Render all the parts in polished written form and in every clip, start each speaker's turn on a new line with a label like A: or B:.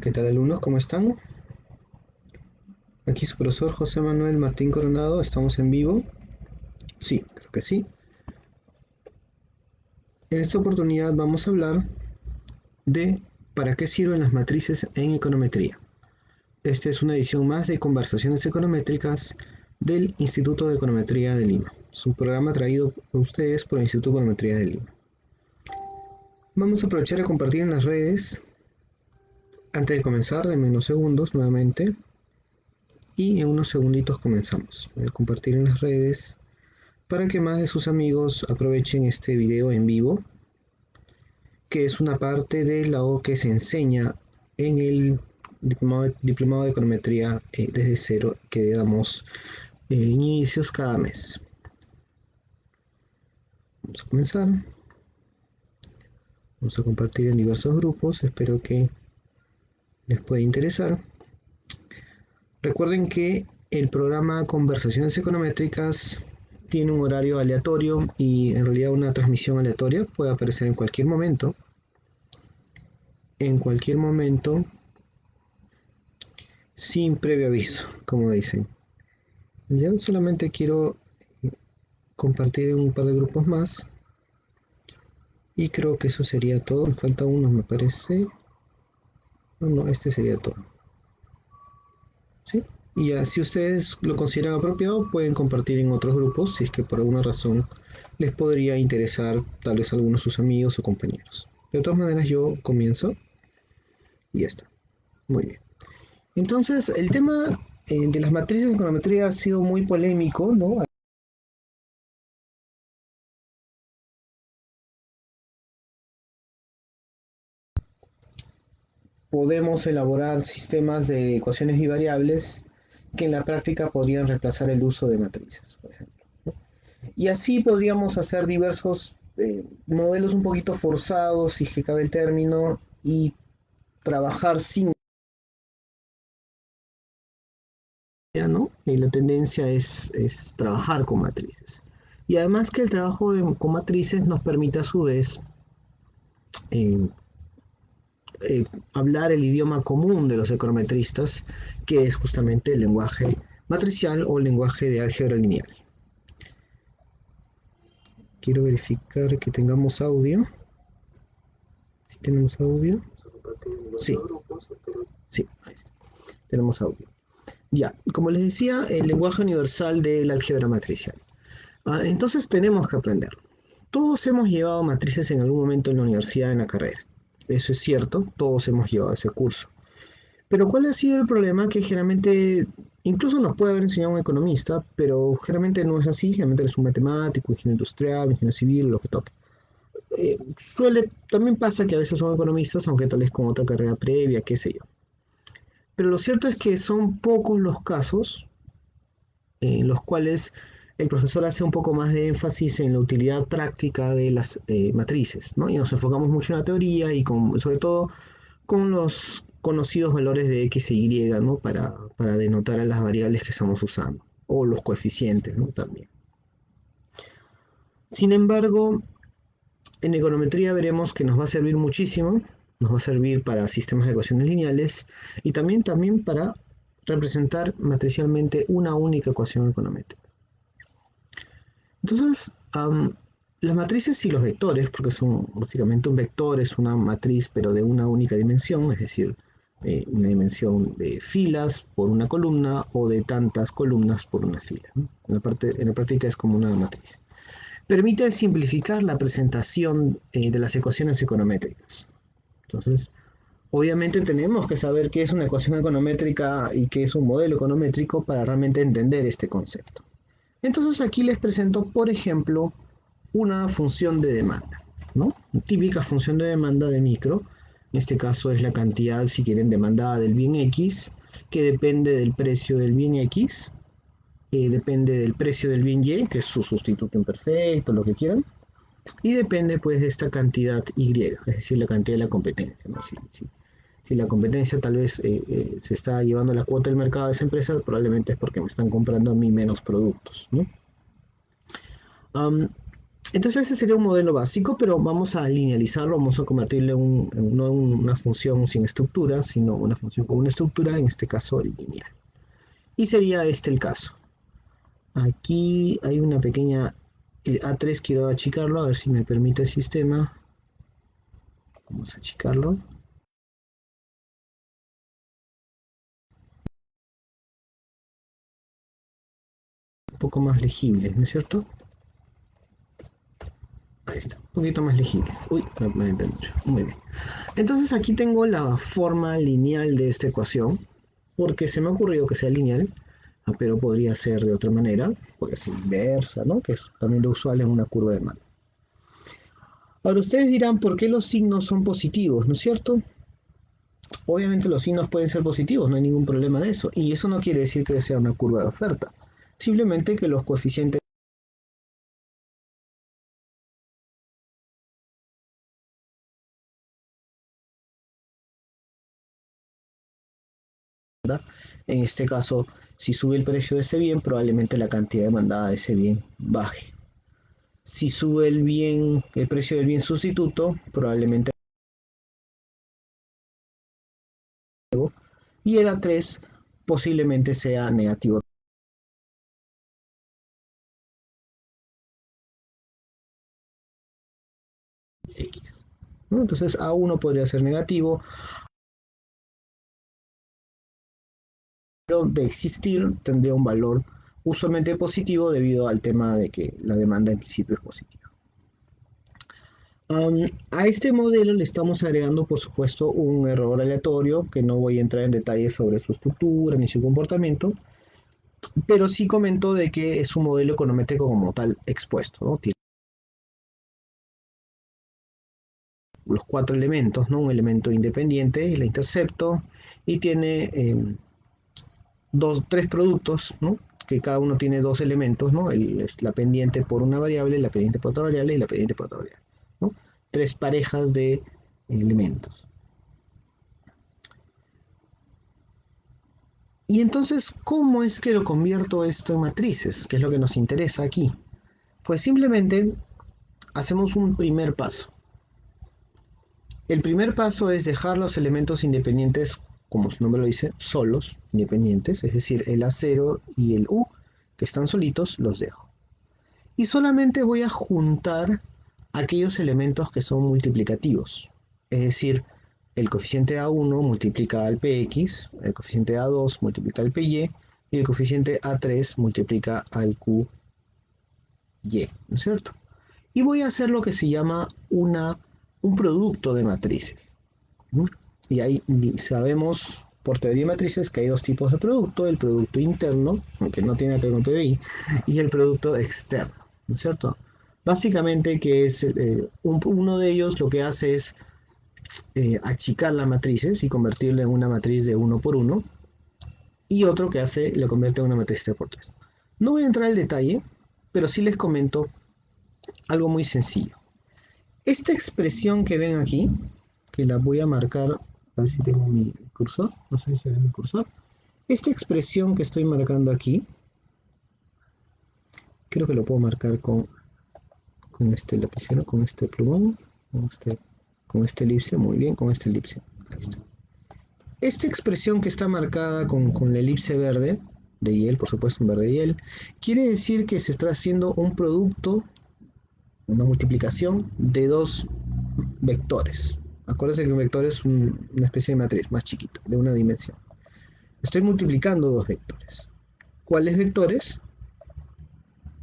A: ¿Qué tal, alumnos? ¿Cómo están? Aquí su profesor José Manuel Martín Coronado. ¿Estamos en vivo? Sí, creo que sí. En esta oportunidad vamos a hablar de ¿para qué sirven las matrices en econometría? Esta es una edición más de Conversaciones Econométricas del Instituto de Econometría de Lima. Es un programa traído a ustedes por el Instituto de Econometría de Lima. Vamos a aprovechar a compartir en las redes. Antes de comenzar, denme unos segundos nuevamente. Y en unos segunditos comenzamos. Voy a compartir en las redes para que más de sus amigos aprovechen este video en vivo, que es una parte de lo que se enseña en el diplomado de econometría desde cero que damos inicios cada mes. Vamos a comenzar. Vamos a compartir en diversos grupos. Espero que les pueda interesar. Recuerden que el programa Conversaciones Econométricas tiene un horario aleatorio y en realidad una transmisión aleatoria puede aparecer en cualquier momento. En cualquier momento, sin previo aviso, como dicen. Yo solamente quiero compartir en un par de grupos más y creo que eso sería todo. Me falta uno, me parece. No, este sería todo. ¿Sí? Y ya, si ustedes lo consideran apropiado, pueden compartir en otros grupos si es que por alguna razón les podría interesar tal vez a algunos de sus amigos o compañeros. De todas maneras, yo comienzo y ya está. Muy bien. Entonces, el tema de las matrices de econometría ha sido muy polémico, ¿no? Podemos elaborar sistemas de ecuaciones bivariables que en la práctica podrían reemplazar el uso de matrices, por ejemplo. Y así podríamos hacer diversos modelos un poquito forzados, si es que cabe el término, y trabajar sin, ¿no? Y la tendencia es trabajar con matrices. Y además que el trabajo con matrices nos permite a su vez eh, hablar el idioma común de los econometristas, que es justamente el lenguaje matricial o el lenguaje de álgebra lineal. Quiero verificar que tengamos audio. ¿Sí tenemos audio? Sí, sí, ahí está. Tenemos audio. Ya, como les decía, el lenguaje universal del álgebra matricial. Entonces tenemos que aprender. Todos hemos llevado matrices en algún momento en la universidad, en la carrera. Eso es cierto, todos hemos llevado ese curso. Pero ¿cuál ha sido el problema? Que generalmente, incluso nos puede haber enseñado un economista, pero generalmente no es así, generalmente es un matemático, ingeniero industrial, ingeniero civil, lo que toque. También pasa que a veces son economistas, aunque tal vez con otra carrera previa, qué sé yo. Pero lo cierto es que son pocos los casos en los cuales el profesor hace un poco más de énfasis en la utilidad práctica de las matrices, ¿no? Y nos enfocamos mucho en la teoría y sobre todo con los conocidos valores de X e Y, ¿no? Para denotar a las variables que estamos usando, o los coeficientes, ¿no? También. Sin embargo, en econometría veremos que nos va a servir muchísimo, nos va a servir para sistemas de ecuaciones lineales y también para representar matricialmente una única ecuación econométrica. Entonces, las matrices y los vectores, porque son básicamente un vector, es una matriz pero de una única dimensión, es decir, una dimensión de filas por una columna o de tantas columnas por una fila, ¿no? En la práctica es como una matriz. Permite simplificar la presentación de las ecuaciones econométricas. Entonces, obviamente tenemos que saber qué es una ecuación econométrica y qué es un modelo econométrico para realmente entender este concepto. Entonces aquí les presento, por ejemplo, una función de demanda, ¿no? Típica función de demanda de micro. En este caso es la cantidad, si quieren, demandada del bien X, que depende del precio del bien X, depende del precio del bien Y, que es su sustituto imperfecto, lo que quieran, y depende pues de esta cantidad Y, es decir, la cantidad de la competencia, ¿no? Si la competencia tal vez se está llevando la cuota del mercado de esa empresa, probablemente es porque me están comprando a mí menos productos, ¿no? Um, Entonces ese sería un modelo básico, pero vamos a linealizarlo, vamos a convertirle no en una función sin estructura, sino una función con una estructura, en este caso lineal. Y sería este el caso. Aquí hay una pequeña, el A3 quiero achicarlo, a ver si me permite el sistema. Vamos a achicarlo. Un poco más legible, ¿no es cierto? Ahí está, un poquito más legible. Uy, me entré mucho. Muy bien. Entonces aquí tengo la forma lineal de esta ecuación, porque se me ha ocurrido que sea lineal, pero podría ser de otra manera, podría ser inversa, ¿no? Que es también lo usual en una curva de mano. Ahora ustedes dirán, ¿por qué los signos son positivos? ¿No es cierto? Obviamente los signos pueden ser positivos, no hay ningún problema de eso. Y eso no quiere decir que sea una curva de oferta. Simplemente que los coeficientes en este caso, si sube el precio de ese bien, probablemente la cantidad demandada de ese bien baje. Si sube el precio del bien sustituto, probablemente y el A3 posiblemente sea negativo X, ¿no? Entonces A1 podría ser negativo, pero de existir tendría un valor usualmente positivo debido al tema de que la demanda en principio es positiva. A este modelo le estamos agregando, por supuesto, un error aleatorio, que no voy a entrar en detalles sobre su estructura ni su comportamiento, pero sí comento de que es un modelo econométrico como tal expuesto, ¿no? Tiene los cuatro elementos, ¿no? Un elemento independiente, el intercepto, y tiene tres productos, ¿no? Que cada uno tiene dos elementos, ¿no? La pendiente por una variable, la pendiente por otra variable y la pendiente por otra variable, ¿no? Tres parejas de elementos. Y entonces, ¿cómo es que lo convierto esto en matrices? ¿Qué es lo que nos interesa aquí? Pues simplemente hacemos un primer paso. El primer paso es dejar los elementos independientes, como su nombre lo dice, solos, independientes, es decir, el A0 y el U, que están solitos, los dejo. Y solamente voy a juntar aquellos elementos que son multiplicativos. Es decir, el coeficiente A1 multiplica al PX, el coeficiente A2 multiplica al PY y el coeficiente A3 multiplica al QY, ¿no es cierto? Y voy a hacer lo que se llama un producto de matrices. ¿No? Y ahí sabemos por teoría de matrices que hay dos tipos de producto, el producto interno, aunque no tiene que ver con PBI, y el producto externo, ¿no es cierto? Básicamente que es uno de ellos lo que hace es achicar las matrices y convertirla en una matriz de uno por uno, y otro que hace lo convierte en una matriz 3 por 3. No voy a entrar al detalle, pero sí les comento algo muy sencillo. Esta expresión que ven aquí, que la voy a marcar, a ver si tengo mi cursor, no sé si se ve mi cursor. Esta expresión que estoy marcando aquí, creo que lo puedo marcar con este lapicero, con este plumón, con este elipse, muy bien, con este elipse. Ahí está. Esta expresión que está marcada con la elipse verde, de hiel, por supuesto, un verde de hiel, quiere decir que se está haciendo un producto, una multiplicación de dos vectores. Acuérdense que un vector es una especie de matriz más chiquita, de una dimensión. Estoy multiplicando dos vectores. ¿Cuáles vectores?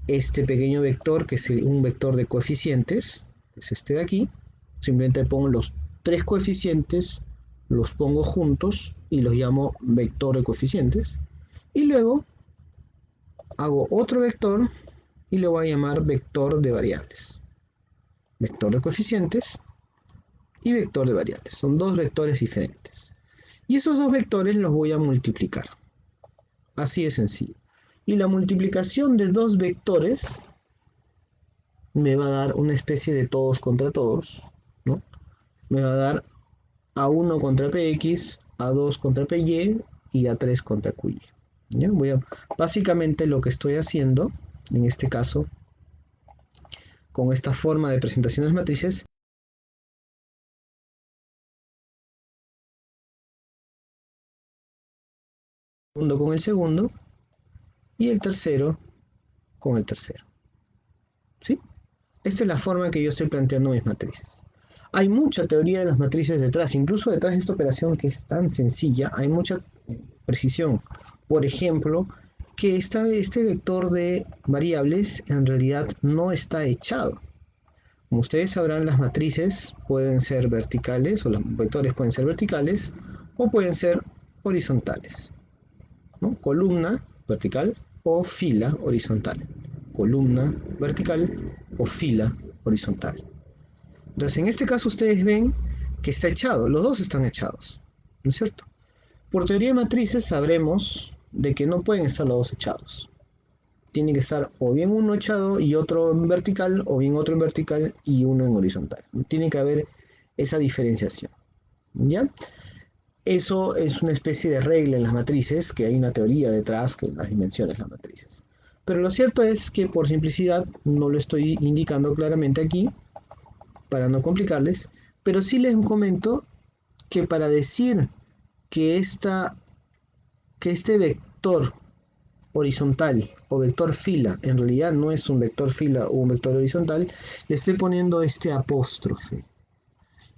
A: Este pequeño vector, que es un vector de coeficientes, es este de aquí. Simplemente pongo los tres coeficientes, los pongo juntos y los llamo vector de coeficientes. Y luego hago otro vector y lo voy a llamar vector de variables. Vector de coeficientes y vector de variables. Son dos vectores diferentes. Y esos dos vectores los voy a multiplicar. Así de sencillo. Y la multiplicación de dos vectores me va a dar una especie de todos contra todos, ¿no? Me va a dar A1 contra PX, A2 contra PY y A3 contra QY. ¿Ya? Básicamente lo que estoy haciendo, en este caso, con esta forma de presentación de las matrices, segundo con el segundo y el tercero con el tercero. ¿Sí? Esta es la forma en que yo estoy planteando mis matrices. Hay mucha teoría de las matrices detrás, incluso detrás de esta operación que es tan sencilla, hay mucha precisión. Por ejemplo, que este vector de variables en realidad no está echado. Como ustedes sabrán, las matrices pueden ser verticales, o los vectores pueden ser verticales, o pueden ser horizontales, ¿no? Columna vertical o fila horizontal. Columna vertical o fila horizontal. Entonces, en este caso ustedes ven que está echado, los dos están echados, ¿no es cierto? Por teoría de matrices sabremos de que no pueden estar los dos echados. Tiene que estar o bien uno echado y otro en vertical, o bien otro en vertical y uno en horizontal. Tiene que haber esa diferenciación. ¿Ya? Eso es una especie de regla en las matrices, que hay una teoría detrás que las dimensiones de las matrices. Pero lo cierto es que por simplicidad no lo estoy indicando claramente aquí, para no complicarles, pero sí les comento que para decir que, que este vector horizontal o vector fila en realidad no es un vector fila o un vector horizontal, le estoy poniendo este apóstrofe.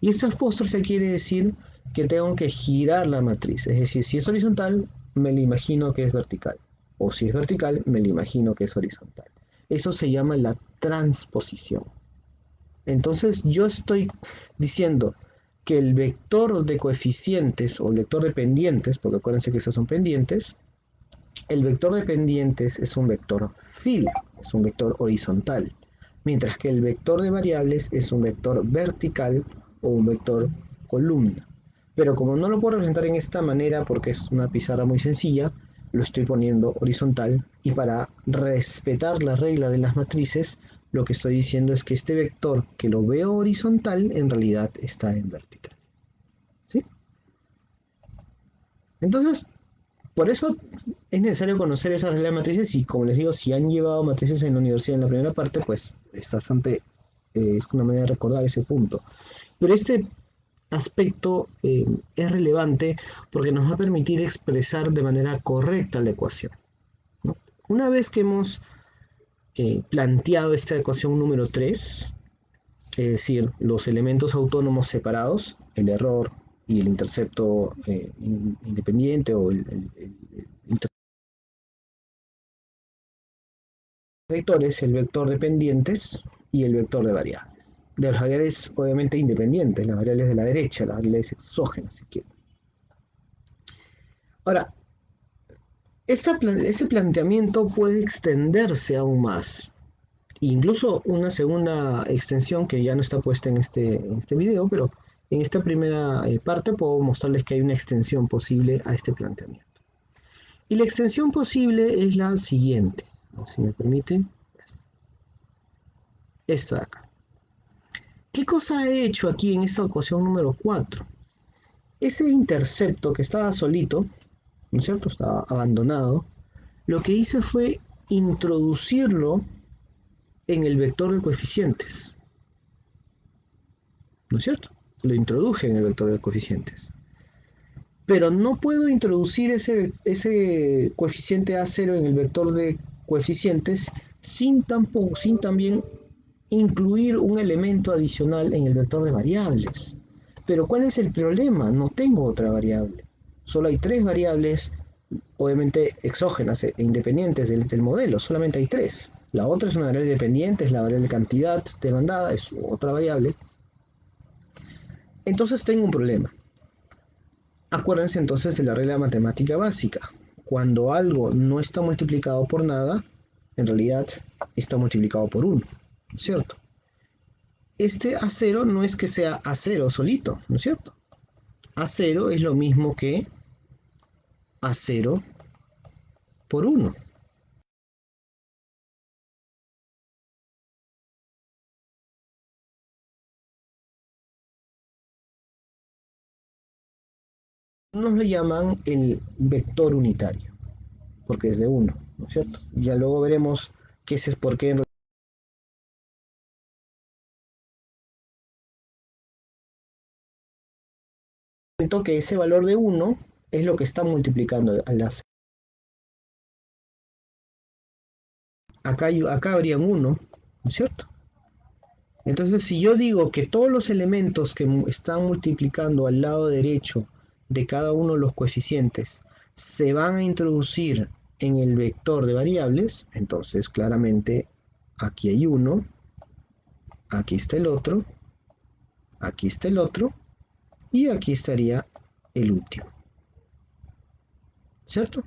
A: Y este apóstrofe quiere decir que tengo que girar la matriz. Es decir, si es horizontal, me lo imagino que es vertical. O si es vertical, me lo imagino que es horizontal. Eso se llama la transposición. Entonces yo estoy diciendo que el vector de coeficientes o el vector de pendientes, porque acuérdense que estos son pendientes, el vector de pendientes es un vector fila, es un vector horizontal, mientras que el vector de variables es un vector vertical o un vector columna. Pero como no lo puedo representar en esta manera porque es una pizarra muy sencilla, lo estoy poniendo horizontal, y para respetar la regla de las matrices, lo que estoy diciendo es que este vector que lo veo horizontal en realidad está en vertical. ¿Sí? Entonces, por eso es necesario conocer esas reglas de matrices, y como les digo, si han llevado matrices en la universidad en la primera parte, pues es bastante, es una manera de recordar ese punto. Pero este aspecto es relevante porque nos va a permitir expresar de manera correcta la ecuación, ¿no? Una vez que hemos planteado esta ecuación número 3, es decir, los elementos autónomos separados, el error y el intercepto independiente o el vectores, el vector de pendientes y el vector de variables. De las variables obviamente independientes, las variables de la derecha, las variables exógenas si quieren. Ahora, este planteamiento puede extenderse aún más. Incluso una segunda extensión que ya no está puesta en este video, pero en esta primera parte puedo mostrarles que hay una extensión posible a este planteamiento. Y la extensión posible es la siguiente. Si me permite, esta de acá. ¿Qué cosa he hecho aquí en esta ecuación número 4? Ese intercepto que estaba solito, ¿no es cierto? Estaba abandonado. Lo que hice fue introducirlo en el vector de coeficientes, ¿no es cierto? Lo introduje en el vector de coeficientes. Pero no puedo introducir ese coeficiente A0 en el vector de coeficientes sin también incluir un elemento adicional en el vector de variables. Pero ¿cuál es el problema? No tengo otra variable. Solo hay tres variables, obviamente exógenas e independientes del modelo. Solamente hay tres. La otra es una variable dependiente, es la variable cantidad demandada, es otra variable. Entonces tengo un problema. Acuérdense entonces de la regla matemática básica. Cuando algo no está multiplicado por nada, en realidad está multiplicado por 1, ¿no es cierto? Este A0 no es que sea A0 solito, ¿no es cierto? A0 es lo mismo que A0 por 1. Nos lo llaman el vector unitario, porque es de 1, ¿no es cierto? Ya luego veremos qué es por qué que ese valor de 1 es lo que está multiplicando a las... Acá habrían 1, ¿no es cierto? Entonces, si yo digo que todos los elementos que están multiplicando al lado derecho de cada uno de los coeficientes se van a introducir en el vector de variables, entonces claramente aquí hay uno, aquí está el otro, aquí está el otro y aquí estaría el último. ¿Cierto?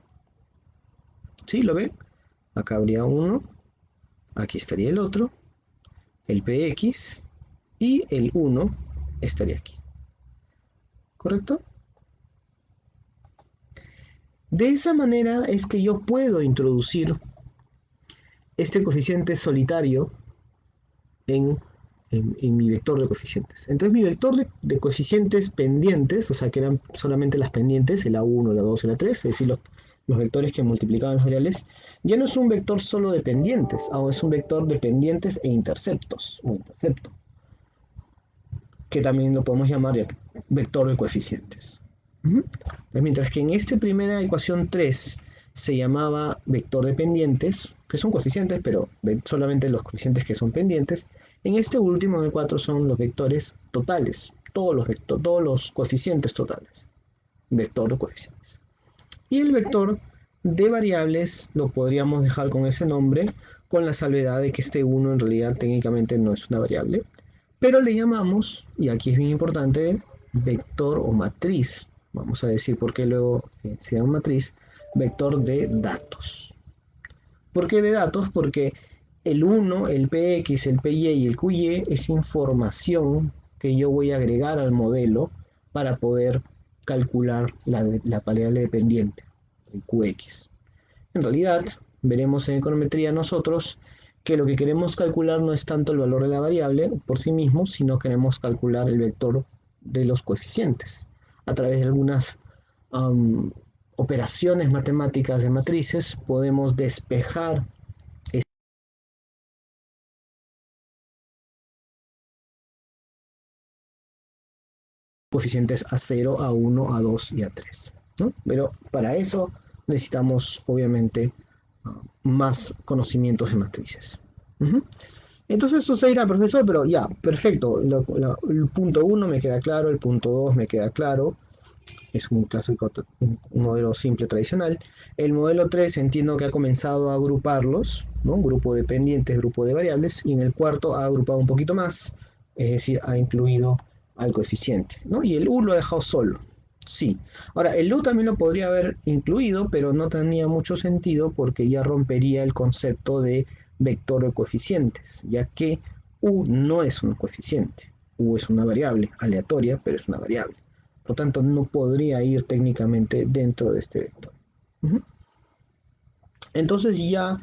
A: ¿Sí? ¿Lo ven? Acá habría uno, aquí estaría el otro, el px y el 1 estaría aquí. ¿Correcto? De esa manera es que yo puedo introducir este coeficiente solitario en, en mi vector de coeficientes. Entonces mi vector de coeficientes pendientes, o sea que eran solamente las pendientes, el A1, el A2, el A3, es decir, los vectores que multiplicaban las variables, ya no es un vector solo de pendientes, ahora es un vector de pendientes e interceptos, o intercepto, que también lo podemos llamar vector de coeficientes. Mientras que en esta primera ecuación 3 se llamaba vector de pendientes, que son coeficientes, pero solamente los coeficientes que son pendientes, en este último, en el 4, son los vectores totales, todos los coeficientes totales, vector de coeficientes. Y el vector de variables lo podríamos dejar con ese nombre, con la salvedad de que este 1 en realidad técnicamente no es una variable, pero le llamamos, y aquí es bien importante, vector o matriz. Vamos a decir por qué luego se llama matriz, vector de datos. ¿Por qué de datos? Porque el 1, el px, el py y el qy es información que yo voy a agregar al modelo para poder calcular la variable dependiente, el qx. En realidad, veremos en econometría nosotros que lo que queremos calcular no es tanto el valor de la variable por sí mismo, sino queremos calcular el vector de los coeficientes a través de algunas operaciones matemáticas de matrices. Podemos despejar coeficientes A0, A1, A2 y A3, ¿no? Pero para eso necesitamos, obviamente, más conocimientos de matrices. Entonces eso se dirá, profesor, pero ya, perfecto, el punto 1 me queda claro, el punto 2 me queda claro, es un clásico, un modelo simple tradicional. El modelo 3 entiendo que ha comenzado a agruparlos, ¿no? Grupo de pendientes, grupo de variables, y en el cuarto ha agrupado un poquito más, es decir, ha incluido al coeficiente, ¿no? Y el U lo ha dejado solo, sí. Ahora, el U también lo podría haber incluido, pero no tenía mucho sentido porque ya rompería el concepto de vector de coeficientes, ya que U no es un coeficiente, U es una variable aleatoria, pero es una variable. Por lo tanto, no podría ir técnicamente dentro de este vector. Entonces ya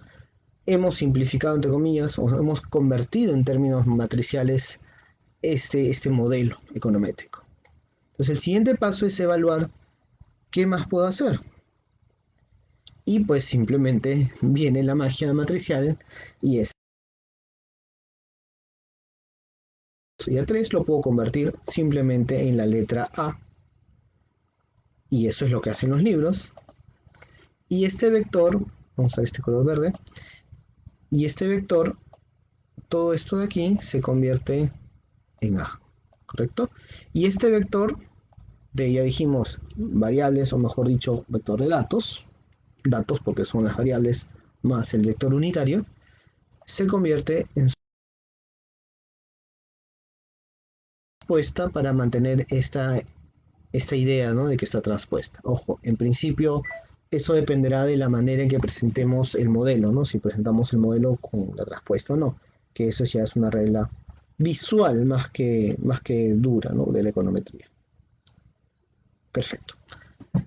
A: hemos simplificado, entre comillas, o hemos convertido en términos matriciales este modelo econométrico. Entonces el siguiente paso es evaluar qué más puedo hacer. Y pues simplemente viene la magia matricial y es y a 3 lo puedo convertir simplemente en la letra A. Y eso es lo que hacen los libros. Y este vector, vamos a ver este color verde, y este vector, todo esto de aquí se convierte en A, ¿correcto? Y este vector ya dijimos, variables, o mejor dicho, vector de datos, datos porque son las variables más el vector unitario, se convierte en transpuesta para mantener esta idea, ¿no? De que está transpuesta. Ojo, en principio eso dependerá de la manera en que presentemos el modelo, ¿no? Si presentamos el modelo con la transpuesta o no, que eso ya es una regla visual más que dura, ¿no? De la econometría. Perfecto.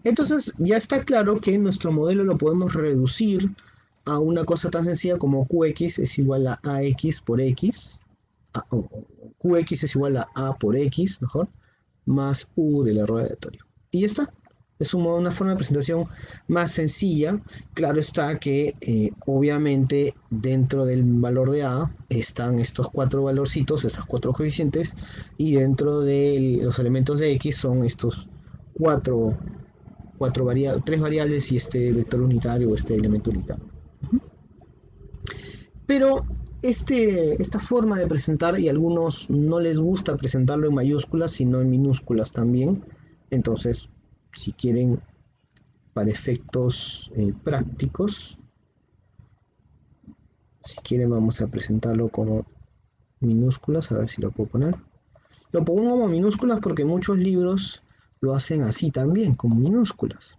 A: Entonces ya está claro que nuestro modelo lo podemos reducir a una cosa tan sencilla como Qx es igual a AX por X, Qx es igual a por X, mejor, más U del error aleatorio. Y ya está. Es una forma de presentación más sencilla. Claro está que obviamente dentro del valor de A están estos cuatro valorcitos, estos cuatro coeficientes, y dentro de los elementos de X son estos cuatro, tres variables y este vector unitario o este elemento unitario. Pero esta forma de presentar, y a algunos no les gusta presentarlo en mayúsculas, sino en minúsculas también. Entonces, si quieren, para efectos prácticos, si quieren vamos a presentarlo como minúsculas, a ver si lo puedo poner. Lo pongo como minúsculas porque muchos libros lo hacen así también, con minúsculas.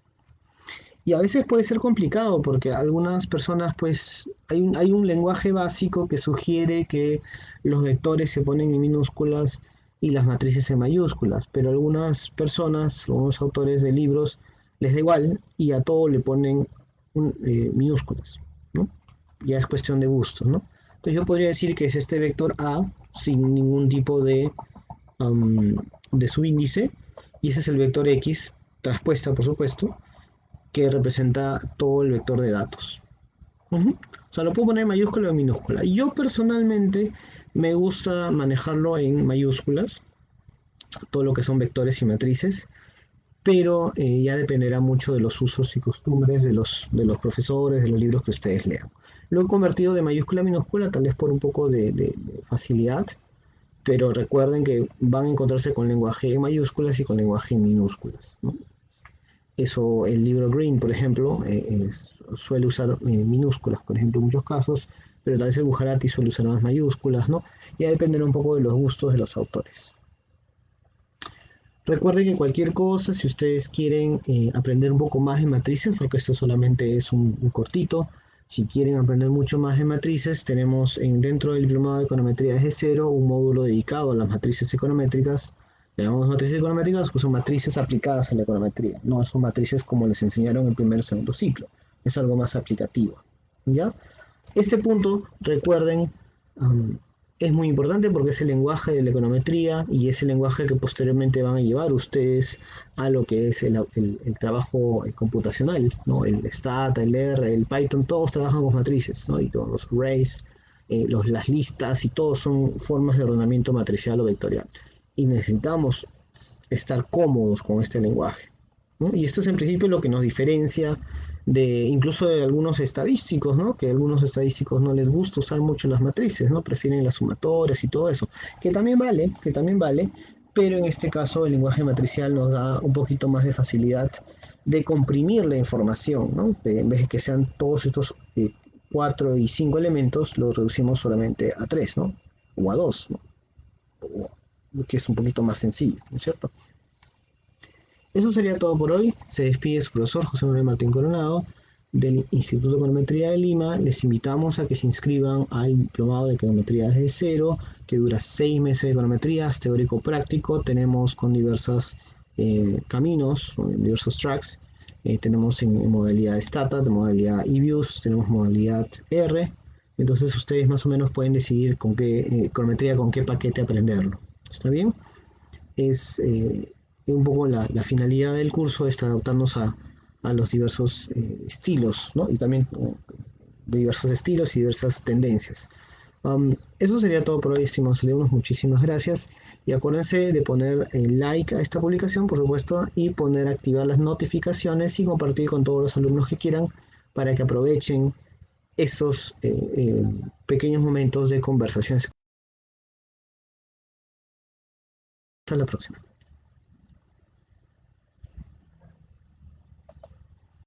A: Y a veces puede ser complicado porque algunas personas, pues, hay un lenguaje básico que sugiere que los vectores se ponen en minúsculas y las matrices en mayúsculas, pero algunas personas, algunos autores de libros, les da igual y a todo le ponen minúsculas, ¿no? Ya es cuestión de gustos, ¿no? Entonces yo podría decir que es este vector A sin ningún tipo de subíndice, y ese es el vector X, traspuesta por supuesto, que representa todo el vector de datos. O sea, lo puedo poner en mayúscula o en minúscula. Y yo personalmente me gusta manejarlo en mayúsculas, todo lo que son vectores y matrices, pero ya dependerá mucho de los usos y costumbres de los profesores, de los libros que ustedes lean. Lo he convertido de mayúscula a minúscula, tal vez por un poco de facilidad, pero recuerden que van a encontrarse con lenguaje en mayúsculas y con lenguaje en minúsculas, ¿no? Eso, el libro Green, por ejemplo, suele usar minúsculas, por ejemplo, en muchos casos, pero tal vez el Bujarati suele usar más mayúsculas, ¿no? Ya dependerá un poco de los gustos de los autores. Recuerden que cualquier cosa, si ustedes quieren aprender un poco más de matrices, porque esto solamente es un cortito, si quieren aprender mucho más de matrices, tenemos dentro del diplomado de econometría desde cero un módulo dedicado a las matrices econométricas. Le llamamos matrices econométricas, pues son matrices aplicadas a la econometría, no son matrices como les enseñaron en el primer y segundo ciclo, es algo más aplicativo. ¿Ya? Este punto, recuerden, um, es muy importante porque es el lenguaje de la econometría y es el lenguaje que posteriormente van a llevar ustedes a lo que es el trabajo computacional, ¿no? El Stata, el R, el Python, todos trabajan con matrices, ¿no? Y todos los arrays, las listas y todos son formas de ordenamiento matricial o vectorial. Y necesitamos estar cómodos con este lenguaje, ¿no? Y esto es en principio lo que nos diferencia de incluso de algunos estadísticos, ¿no? Que a algunos estadísticos no les gusta usar mucho las matrices, ¿no? Prefieren las sumatorias y todo eso, que también vale, pero en este caso el lenguaje matricial nos da un poquito más de facilidad de comprimir la información, ¿no? En vez de que sean todos estos 4 y 5 elementos, lo reducimos solamente a 3, ¿no? O a 2, ¿no? Que es un poquito más sencillo, ¿no es cierto? Eso sería todo por hoy. Se despide su profesor José Manuel Martín Coronado del Instituto de Econometría de Lima. Les invitamos a que se inscriban al diplomado de econometría desde cero, que dura 6 meses de econometrías, teórico práctico. Tenemos con diversos caminos, diversos tracks. Tenemos en modalidad Stata, de modalidad eViews, tenemos modalidad R. Entonces ustedes más o menos pueden decidir con qué econometría, con qué paquete aprenderlo. ¿Está bien? Es un poco la finalidad del curso, es adaptarnos a los diversos estilos, ¿no? Y también de diversos estilos y diversas tendencias. Eso sería todo por hoy, estimados alumnos. Muchísimas gracias. Y acuérdense de poner like a esta publicación, por supuesto, y poner activar las notificaciones y compartir con todos los alumnos que quieran para que aprovechen estos pequeños momentos de conversación. Hasta la próxima.